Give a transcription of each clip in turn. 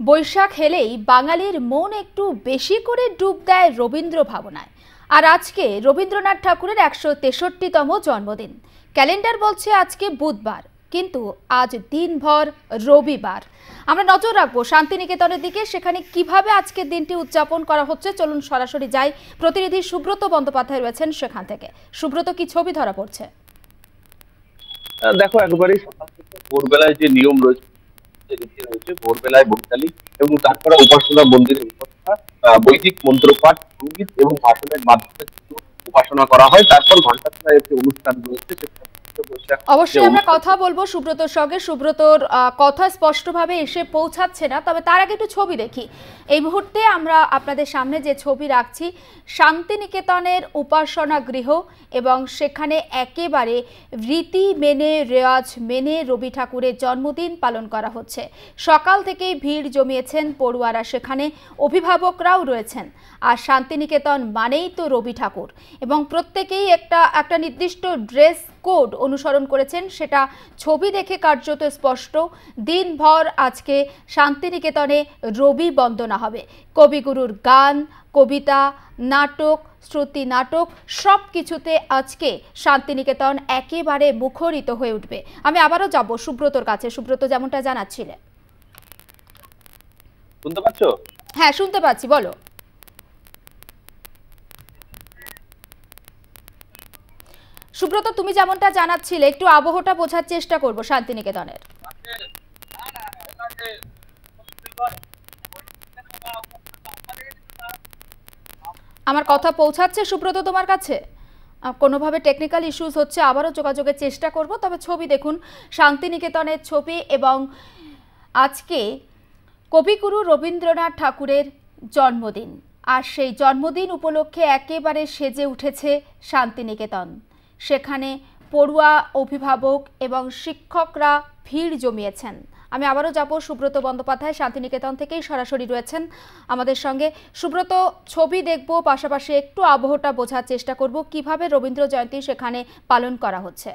বৈশাখ এলেই বাঙালির মন একটু বেশি করে ডুব দেয় রবীন্দ্র ভাবনায়। আর আজকে রবীন্দ্রনাথ ঠাকুরের ১৬৩তম জন্মদিন। ক্যালেন্ডার বলছে আজকে বুধবার, কিন্তু আজ দিনভর রবিবার। আমরা নজর রাখবো শান্তিনিকেতনের দিকে, সেখানে কিভাবে আজকের দিনটি উদযাপন করা হচ্ছে। চলুন সরাসরি যাই, প্রতিনিধি সুব্রত বন্দ্যোপাধ্যায় রয়েছেন সেখান থেকে। সুব্রত, কি ছবি ধরা পড়ছে? দেখো, একেবারেই সকাল থেকে ভোরবেলায় যে নিয়ম রয়েছে, ভোরবেলায় বৈতালি এবং তারপরে উপাসনা মন্দিরে উপাসনা, বৈদিক মন্ত্রপাঠ, সঙ্গীত এবং ভাষণের মাধ্যমে কিন্তু উপাসনা করা হয়। তারপর ঘন্টা একটি অনুষ্ঠান রয়েছে, অবশ্যই আমরা কথা বলবো সুব্রতর সঙ্গে। সুব্রতর কথা স্পষ্টভাবে এসে পৌঁছাচ্ছে না, তবে তার আগে একটু ছবি দেখি। এই মুহূর্তে আমরা আপনাদের সামনে যে ছবি রাখছি, শান্তিনিকেতনের উপাসনা গৃহ, এবং সেখানে একেবারে রীতি মেনে, রেওয়াজ মেনে রবি ঠাকুরের জন্মদিন পালন করা হচ্ছে। সকাল থেকেই ভিড় জমিয়েছেন পড়ুয়ারা, সেখানে অভিভাবকরাও রয়েছেন। আর শান্তিনিকেতন মানেই তো রবি ঠাকুর, এবং প্রত্যেকেই একটা নির্দিষ্ট ড্রেস কোড অনুসরণ করেছেন, সেটা ছবি দেখে কার্যত স্পষ্ট। দিনভর আজকে শান্তিনিকেতনে রবি বন্দনা হবে। কবিগুরুর গান, কবিতা, নাটক, শ্রুতি নাটক, সব কিছুতে আজকে শান্তিনিকেতন একেবারে মুখরিত হয়ে উঠবে। আমি আবারও যাব সুব্রতর কাছে। সুব্রত, যেমনটা জানাচ্ছিলে। শুনতে পাচ্ছ? হ্যাঁ, শুনতে পাচ্ছি, বলো। সুব্রত, তুমি যেমনটা জানাচ্ছিলে, একটু আবহটা বোঝার চেষ্টা করব শান্তিনিকেতনের। আমার কথা পৌঁছাচ্ছে সুব্রত তোমার কাছে? কোনোভাবে টেকনিক্যাল ইস্যুস হচ্ছে, আবারও যোগাযোগের চেষ্টা করব। তবে ছবি দেখুন, শান্তিনিকেতনের ছবি, এবং আজকে কবিগুরু রবীন্দ্রনাথ ঠাকুরের জন্মদিন। আর সেই জন্মদিন উপলক্ষে একেবারে সেজে উঠেছে শান্তিনিকেতন। সেখানে পড়ুয়া, অভিভাবক এবং শিক্ষকরা ভিড় জমিয়েছেন। আমি আবারও যাব সুব্রত বন্দ্যোপাধ্যায় শান্তিনিকেতন থেকেই সরাসরি রয়েছেন আমাদের সঙ্গে। সুব্রত, ছবি দেখব, পাশাপাশি একটু আবহটা বোঝার চেষ্টা করব কিভাবে রবীন্দ্র জয়ন্তী সেখানে পালন করা হচ্ছে।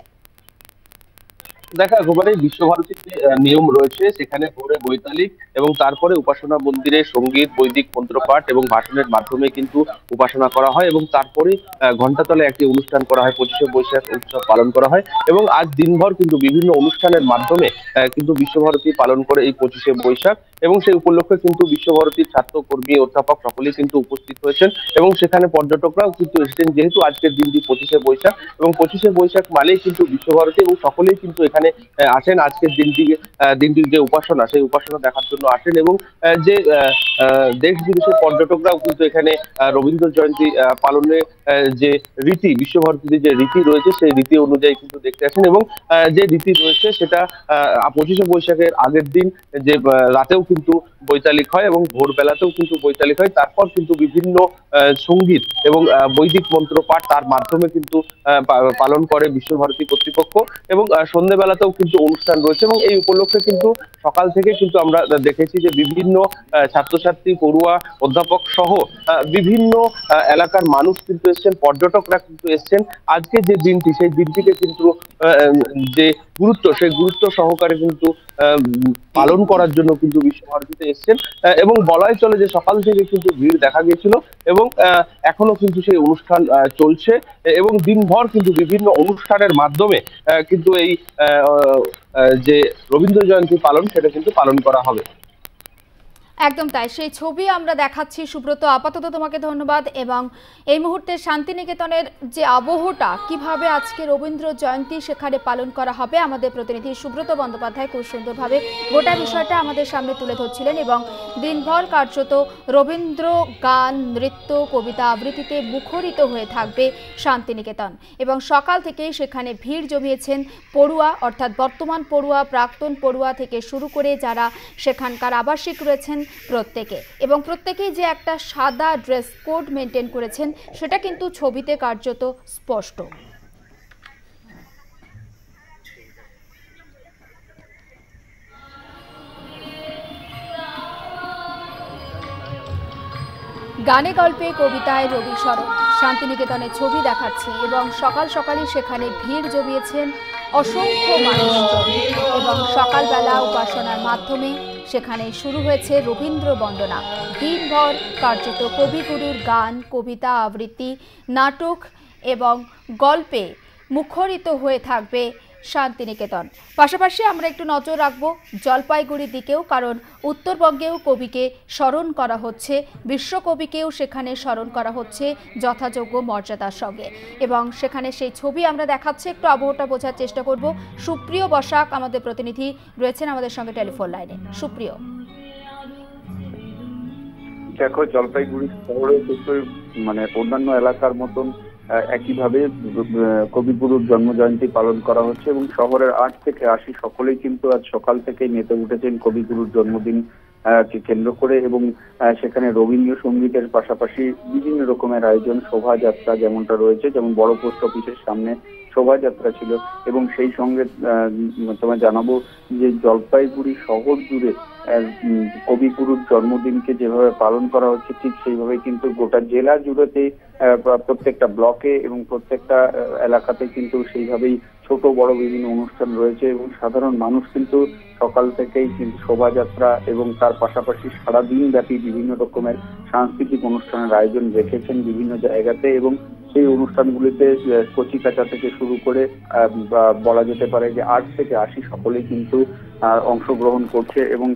দেখা, একেবারেই বিশ্বভারতীর নিয়ম রয়েছে, সেখানে ভোরে বৈতালিক এবং তারপরে উপাসনা মন্দিরে সঙ্গীত, বৈদিক মন্ত্রপাঠ এবং ভাষণের মাধ্যমে কিন্তু উপাসনা করা হয়, এবং তারপরে ঘণ্টাতলে একটি অনুষ্ঠান করা হয়, 25শে বৈশাখ উৎসব পালন করা হয়। এবং আজ দিনভর কিন্তু বিভিন্ন অনুষ্ঠানের মাধ্যমে কিন্তু বিশ্বভারতী পালন করে এই 25শে বৈশাখ, এবং সেই উপলক্ষে কিন্তু বিশ্বভারতীর ছাত্র, কর্মী, অধ্যাপক সকলেই কিন্তু উপস্থিত হয়েছেন, এবং সেখানে পর্যটকরাও কিন্তু এসেছেন। যেহেতু আজকের দিনটি 25শে বৈশাখ, এবং 25শে বৈশাখ মানেই কিন্তু বিশ্বভারতী, এবং সকলেই কিন্তু এখানে আসেন আজকের দিনটির যে উপাসনা, সেই উপাসনা দেখার জন্য আসেন। এবং যে দেশ বিদেশের পর্যটকরাও কিন্তু এখানে রবীন্দ্র জয়ন্তী পালনে যে রীতি, বিশ্বভারতীতে যে রীতি রয়েছে, সেই রীতি অনুযায়ী কিন্তু দেখতে আসেন। এবং যে রীতি রয়েছে সেটা 25শে বৈশাখের আগের দিন যে রাতেও কিন্তু বৈতালিক হয়, এবং ভোরবেলাতেও কিন্তু বৈতালিক হয়। তারপর কিন্তু বিভিন্ন সঙ্গীত এবং বৈদিক মন্ত্রপাঠ তার মাধ্যমে কিন্তু পালন করে বিশ্বভারতী কর্তৃপক্ষ, এবং সন্ধ্যেবেলাতেও কিন্তু অনুষ্ঠান রয়েছে। এবং এই উপলক্ষে কিন্তু সকাল থেকে কিন্তু আমরা দেখেছি যে বিভিন্ন ছাত্রছাত্রী, পড়ুয়া, অধ্যাপক সহ বিভিন্ন এলাকার মানুষ কিন্তু এসছেন, পর্যটকরা কিন্তু এসছেন। আজকে যে দিনটি, সেই দিনটিকে কিন্তু যে গুরুত্ব, সেই গুরুত্ব সহকারে কিন্তু পালন করার জন্য কিন্তু বিশ্বভারতীতে এসছেন। এবং বলাই চলে যে সকাল থেকে কিন্তু ভিড় দেখা গিয়েছিল, এবং এখনো কিন্তু সেই অনুষ্ঠান চলছে, এবং দিনভর কিন্তু বিভিন্ন অনুষ্ঠানের মাধ্যমে কিন্তু এই যে রবীন্দ্র জয়ন্তী পালন, সেটা কিন্তু পালন করা হবে। একদম তাই, সেই ছবি আমরা দেখাচ্ছি। সুব্রত, আপাতত তোমাকে ধন্যবাদ। এবং এই মুহূর্তে শান্তিনিকেতনের যে আবহটা, কিভাবে আজকে রবীন্দ্র জয়ন্তী সেখানে পালন করা হবে, আমাদের প্রতিনিধি সুব্রত বন্দ্যোপাধ্যায় খুব সুন্দরভাবে গোটা বিষয়টা আমাদের সামনে তুলে ধরছিলেন। এবং দিনভর কার্যত রবীন্দ্র গান, নৃত্য, কবিতা আবৃত্তিতে মুখরিত হয়ে থাকবে শান্তিনিকেতন। এবং সকাল থেকেই সেখানে ভিড় জমিয়েছেন পড়ুয়া, অর্থাৎ বর্তমান পড়ুয়া, প্রাক্তন পড়ুয়া থেকে শুরু করে যারা সেখানকার আবাসিক রয়েছেন প্রত্যেকে। এবং প্রত্যেকেই যে একটা সাদা ড্রেস কোড মেনটেন করেছেন, সেটা কিন্তু ছবিতে কার্যত স্পষ্ট। গানে, গল্পে, কবিতায় রবি শরৎ, শান্তিনিকেতনের ছবি দেখাচ্ছি। এবং সকাল সকালই সেখানে ভিড় জমিয়েছেন অসংখ্য মানুষজন, এবং সকালবেলা উপাসনার মাধ্যমে সেখানে শুরু হয়েছে রবীন্দ্র বন্দনা। দিনভর কার্যত কবিগুরুর গান, কবিতা, আবৃত্তি, নাটক এবং গল্পে মুখরিত হয়ে থাকবে শান্তিনিকেতন। পাশাপাশি আমরা একটু নজর রাখবো জলপাইগুড়ির দিকেও, কারণ উত্তরবঙ্গেও কবিকে স্মরণ করা হচ্ছে, বিশ্বকবিকেও সেখানে স্মরণ করা হচ্ছে যথাযোগ্য মর্যাদার সঙ্গে, এবং সেখানে সেই ছবি আমরা দেখাচ্ছি। একটু আবহটা বোঝার চেষ্টা করব। সুপ্রিয় বসাক আমাদের প্রতিনিধি রয়েছেন আমাদের সঙ্গে টেলিফোন লাইনে। সুপ্রিয়, দেখো, জলপাইগুড়ি শহরে কিন্তু অন্যান্য এলাকার মতন একইভাবে কবিগুরুর জন্মজয়ন্তী পালন করা হচ্ছে এবং শহরের 8 থেকে 80 সকলেই কিন্তু আজ সকাল থেকেই মেতে উঠেছেন কবিগুরুর জন্মদিন কে কেন্দ্র করে, এবং সেখানে রবীন্দ্রসঙ্গীতের পাশাপাশি বিভিন্ন রকমের আয়োজন, শোভাযাত্রা যেমনটা রয়েছে, যেমন বড় পোস্ট অফিসের সামনে শোভাযাত্রা ছিল, এবং সেই সঙ্গে তোমায় জানাবো যে জলপাইগুড়ি শহর জুড়ে কবিগুরুর জন্মদিনকে যেভাবে পালন করা হচ্ছে ঠিক সেইভাবে কিন্তু গোটা জেলা জুড়েতে প্রত্যেকটা ব্লকে এবং প্রত্যেকটা এলাকাতে কিন্তু সেইভাবেই ছোট বড় বিভিন্ন অনুষ্ঠান রয়েছে, এবং সাধারণ মানুষ কিন্তু সকাল থেকেই কিন্তু শোভাযাত্রা এবং তার পাশাপাশি সারাদিন ব্যাপী বিভিন্ন রকমের সাংস্কৃতিক অনুষ্ঠানের আয়োজন রেখেছেন বিভিন্ন জায়গাতে, এবং সেই অনুষ্ঠানগুলিতে কচিকাঁচা থেকে শুরু করে বলা যেতে পারে যে 8 থেকে 80 সকলেই কিন্তু অংশগ্রহণ করছে, এবং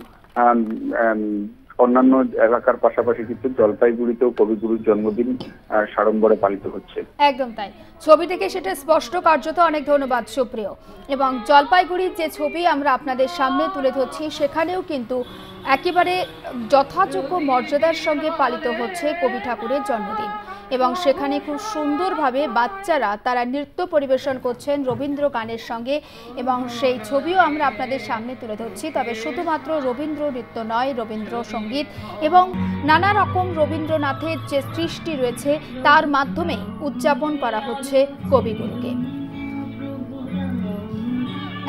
অন্যান্য এলাকার পাশাপাশি কিন্তু জলপাইগুড়িতেও কবিগুরুর জন্মদিন সাড়ম্বরে পালিত হচ্ছে। একদম তাই, ছবি থেকে সেটা স্পষ্ট। কার্যত অনেক ধন্যবাদ সুপ্রিয়। এবং জলপাইগুড়ির যে ছবি আমরা আপনাদের সামনে তুলে ধরছি, সেখানেও কিন্তু একেবারে যথাযোগ্য মর্যাদার সঙ্গে পালিত হচ্ছে কবি ঠাকুরের জন্মদিন, এবং সেখানে খুব সুন্দরভাবে বাচ্চারা তারা নৃত্য পরিবেশন করছেন রবীন্দ্র গানের সঙ্গে, এবং সেই ছবিও আমরা আপনাদের সামনে তুলে ধরছি। তবে শুধুমাত্র রবীন্দ্র নৃত্য নয়, রবীন্দ্র সঙ্গীত এবং নানা রকম রবীন্দ্রনাথের যে সৃষ্টি রয়েছে তার মাধ্যমে উদযাপন করা হচ্ছে কবিগুরুকে।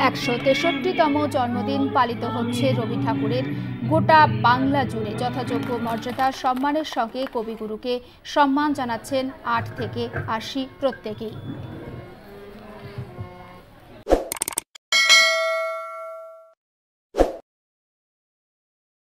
163তম জন্মদিন পালিত হচ্ছে রবি ঠাকুরের গোটা বাংলা জুড়ে। যথাযোগ্য মর্যাদা সম্মানের সঙ্গে কবিগুরুকে সম্মান জানাচ্ছেন 8 থেকে 80 প্রত্যেকেই।